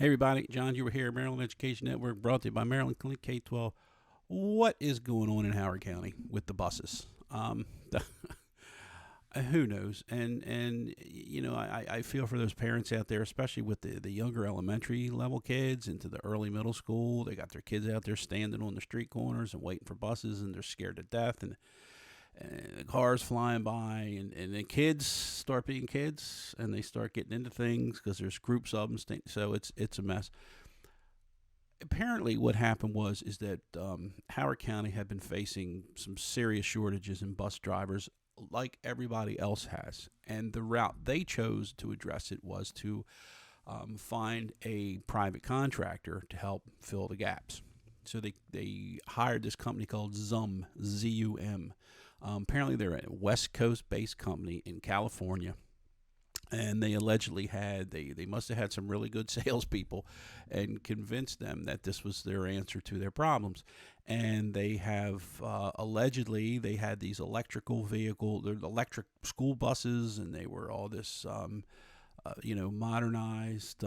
Hey everybody, John Huber here, Maryland Education Network, brought to you by Maryland Clinic K-12. What is going on in Howard County with the buses? Who knows? And you know, I feel for those parents out there, especially with the younger elementary level kids into the early middle school. They got their kids out there standing on the street corners and waiting for buses, and they're scared to death, and the cars flying by, and the kids start being kids, and they start getting into things because there's groups of them. So it's a mess. Apparently, what happened is that Howard County had been facing some serious shortages in bus drivers, like everybody else has, and the route they chose to address it was to find a private contractor to help fill the gaps. So they hired this company called ZUM, Z-U-M. Apparently, they're a West Coast-based company in California, and they allegedly they must have had some really good salespeople and convinced them that this was their answer to their problems. And they have allegedly they had these electric school buses, and they were all this modernized,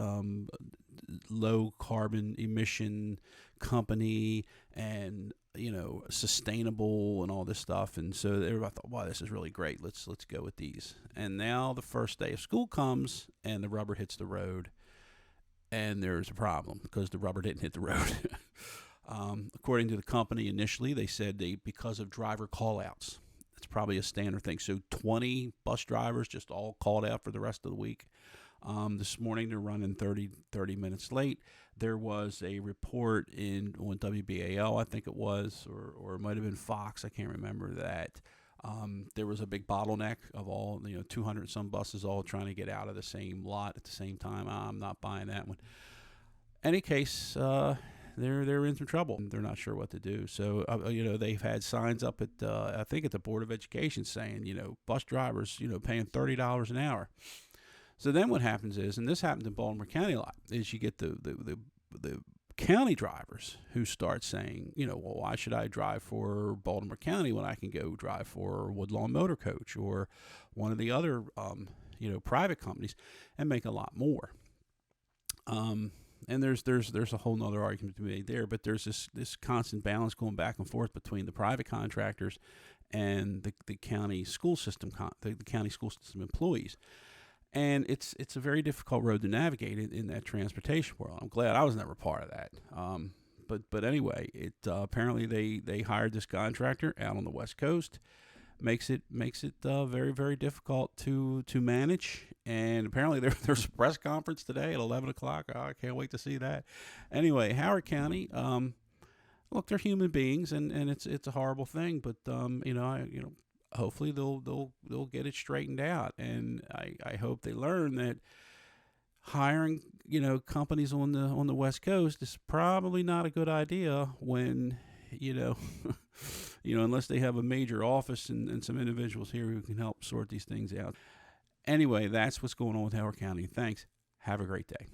low carbon emission company, and sustainable and all this stuff. And so everybody thought, wow, this is really great. Let's go with these. And now the first day of school comes, and the rubber hits the road, and there's a problem because the rubber didn't hit the road. According to the company, initially they said because of driver call-outs. It's probably a standard thing. So 20 bus drivers just all called out for the rest of the week. This morning they're running 30 minutes late. There was a report on WBAL, I think it was, or it might have been Fox. I can't remember that. There was a big bottleneck of all 200 some buses all trying to get out of the same lot at the same time. I'm not buying that one. Any case, they're in some trouble. They're not sure what to do. So they've had signs up at I think at the Board of Education saying bus drivers paying $30 an hour. So then what happens is, and this happened in Baltimore County a lot, is you get the county drivers who start saying, well, why should I drive for Baltimore County when I can go drive for Woodlawn Motor Coach or one of the other private companies and make a lot more. And there's a whole nother argument to be made there, but there's this constant balance going back and forth between the private contractors and the county school system, the county school system employees. And it's a very difficult road to navigate in that transportation world. I'm glad I was never part of that. But anyway, apparently they hired this contractor out on the West Coast. Makes it very, very difficult to manage. And apparently there's a press conference today at 11 o'clock. Oh, I can't wait to see that. Anyway, Howard County, look, they're human beings, and it's a horrible thing. But hopefully they'll get it straightened out, and I hope they learn that hiring companies on the West Coast is probably not a good idea when unless they have a major office and some individuals here who can help sort these things out. Anyway, that's what's going on with Howard County. Thanks. Have a great day.